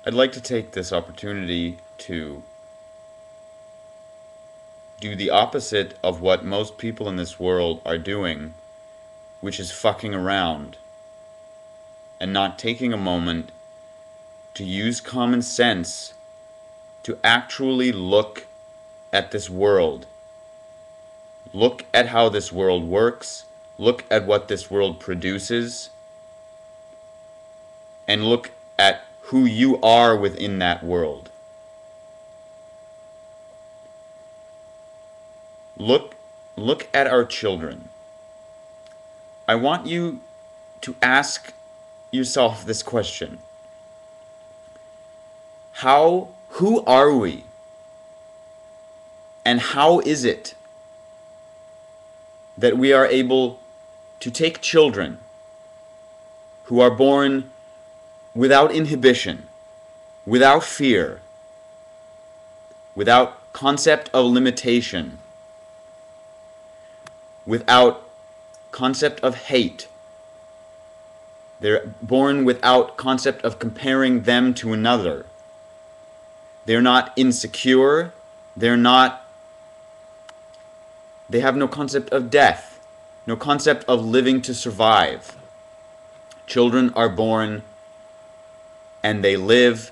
I'd like to take this opportunity to do the opposite of what most people in this world are doing, which is fucking around and not taking a moment to use common sense to actually look at this world. Look at how this world works, look at what this world produces, and look at who you are within that world. Look at our children. I want you to ask yourself this question. Who are we? And how is it that we are able to take children who are born without inhibition, without fear, without concept of limitation, without concept of hate. They're born without concept of comparing them to another. They're not insecure. They have no concept of death, no concept of living to survive. Children are born and they live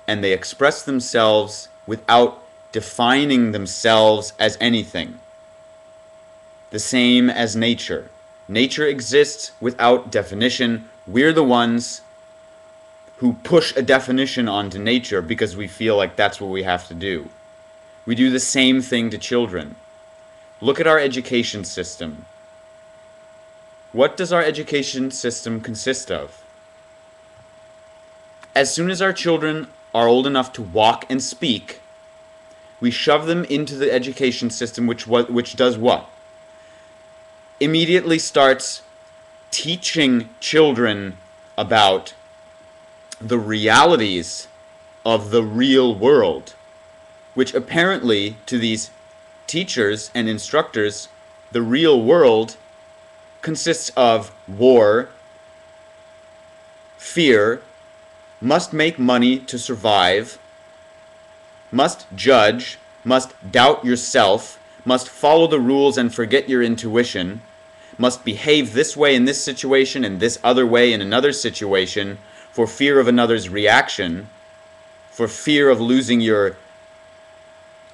and they express themselves without defining themselves as anything. The same as nature. Nature exists without definition. We're the ones who push a definition onto nature because we feel like that's what we have to do. We do the same thing to children. Look at our education system. What does our education system consist of? As soon as our children are old enough to walk and speak, we shove them into the education system which does what? Immediately starts teaching children about the realities of the real world, which apparently to these teachers and instructors, the real world consists of war, fear, must make money to survive, must judge, must doubt yourself, must follow the rules and forget your intuition, must behave this way in this situation and this other way in another situation for fear of another's reaction, for fear of losing your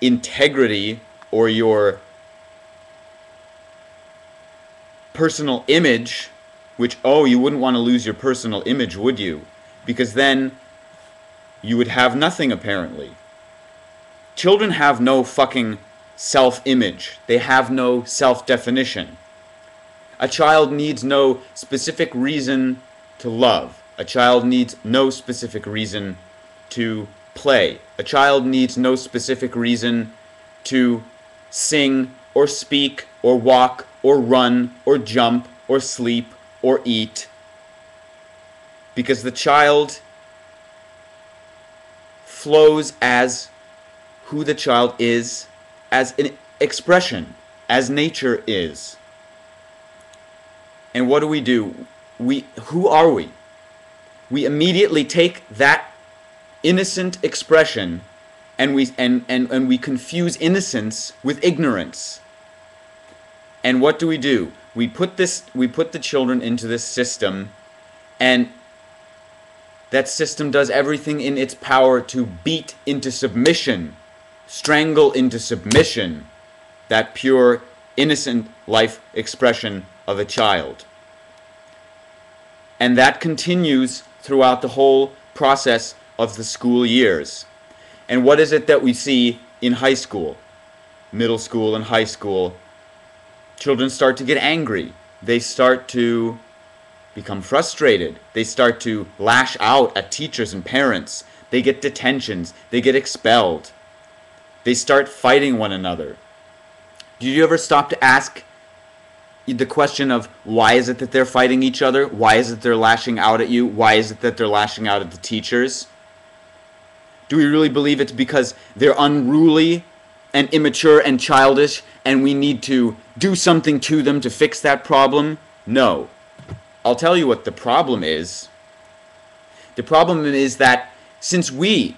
integrity or your personal image, which, you wouldn't want to lose your personal image, would you? Because then you would have nothing, apparently. Children have no fucking self-image. They have no self-definition. A child needs no specific reason to love. A child needs no specific reason to play. A child needs no specific reason to sing or speak or walk or run or jump or sleep or eat. Because the child flows as who the child is, as an expression, as nature is. And what do? Who are we? We immediately take that innocent expression and we confuse innocence with ignorance. And what do? We put the children into this system, and that system does everything in its power to beat into submission, strangle into submission, that pure, innocent life expression of a child. And that continues throughout the whole process of the school years. And what is it that we see in high school, middle school and high school? Children start to get angry. They start to become frustrated. They start to lash out at teachers and parents. They get detentions. They get expelled. They start fighting one another. Did you ever stop to ask the question of why is it that they're fighting each other? Why is it they're lashing out at you? Why is it that they're lashing out at the teachers? Do we really believe it's because they're unruly and immature and childish and we need to do something to them to fix that problem? No. I'll tell you what the problem is. The problem is that Since we,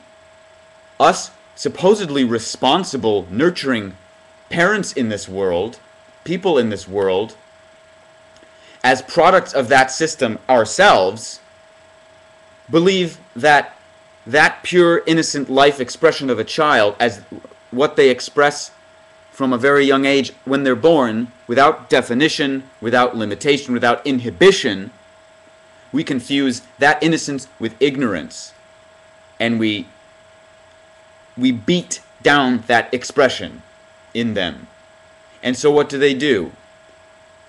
us supposedly responsible, nurturing parents in this world, people in this world, as products of that system ourselves, believe that that pure, innocent life expression of a child, as what they express from a very young age when they're born, without definition, without limitation, without inhibition, we confuse that innocence with ignorance. And we beat down that expression in them. And so what do?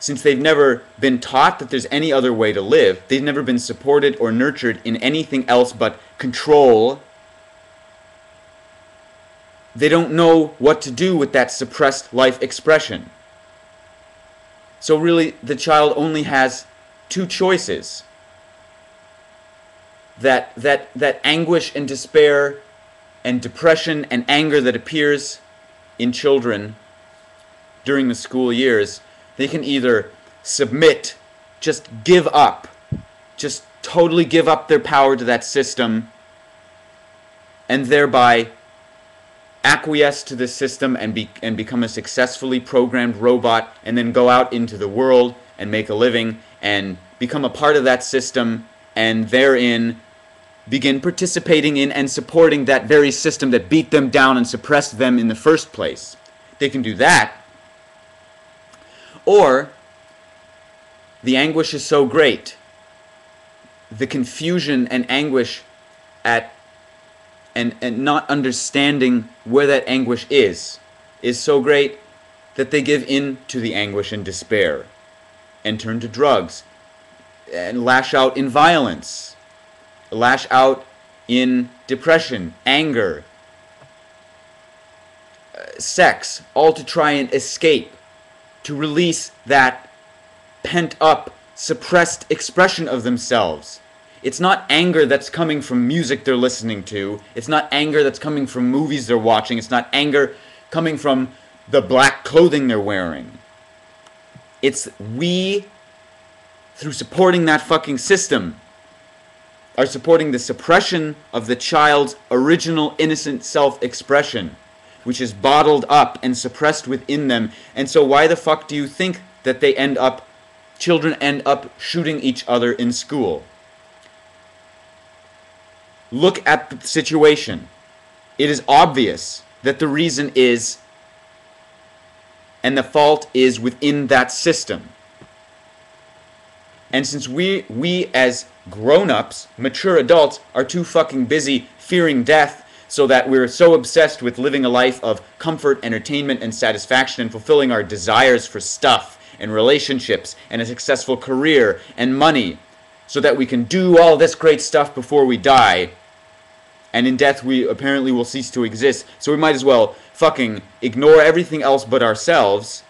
Since they've never been taught that there's any other way to live, they've never been supported or nurtured in anything else but control, they don't know what to do with that suppressed life expression. So really, the child only has two choices. That anguish and despair and depression and anger that appears in children during the school years, they can either submit, just give up, just totally give up their power to that system, and thereby acquiesce to this system and become a successfully programmed robot, and then go out into the world and make a living and become a part of that system, and therein begin participating in and supporting that very system that beat them down and suppressed them in the first place. They can do that. Or the anguish is so great, the confusion and anguish at and not understanding where that anguish is so great that they give in to the anguish and despair and turn to drugs and lash out in violence, lash out in depression, anger, sex, all to try and escape, to release that pent-up, suppressed expression of themselves. It's not anger that's coming from music they're listening to. It's not anger that's coming from movies they're watching. It's not anger coming from the black clothing they're wearing. It's we, through supporting that fucking system, are supporting the suppression of the child's original innocent self-expression, which is bottled up and suppressed within them. And so why the fuck do you think that children end up shooting each other in school? Look at the situation. It is obvious that the reason is, and the fault is within that system. And since we as grown-ups, mature adults, are too fucking busy fearing death, so that we're so obsessed with living a life of comfort, entertainment, and satisfaction, and fulfilling our desires for stuff and relationships and a successful career and money, so that we can do all this great stuff before we die, and in death we apparently will cease to exist. So we might as well fucking ignore everything else but ourselves,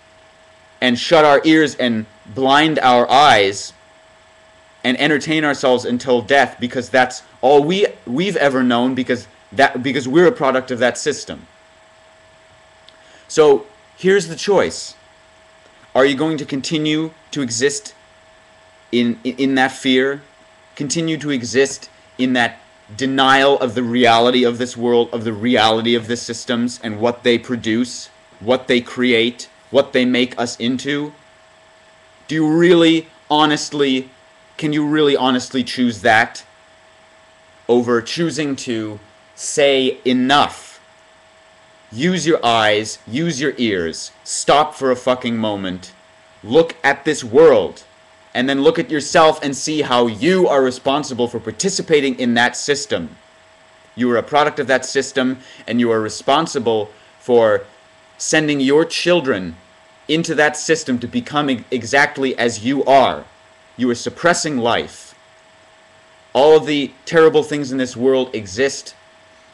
and shut our ears and blind our eyes, and entertain ourselves until death, because that's all we've ever known, because we're a product of that system. So here's the choice. Are you going to continue to exist in that fear? Continue to exist in that denial of the reality of this world, of the reality of the systems and what they produce, what they create, what they make us into? Can you really honestly choose that over choosing to say enough? Use your eyes, use your ears, stop for a fucking moment, look at this world, and then look at yourself and see how you are responsible for participating in that system. You are a product of that system, and you are responsible for sending your children into that system to become exactly as you are. You are suppressing life. All of the terrible things in this world exist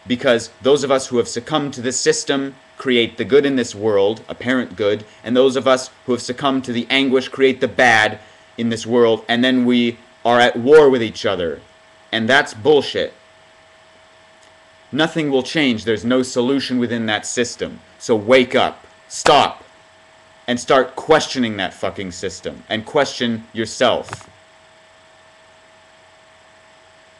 because those of us who have succumbed to this system create the good in this world, apparent good, and those of us who have succumbed to the anguish create the bad in this world, and then we are at war with each other. And that's bullshit. Nothing will change. There's no solution within that system. So wake up, stop, and start questioning that fucking system, and question yourself.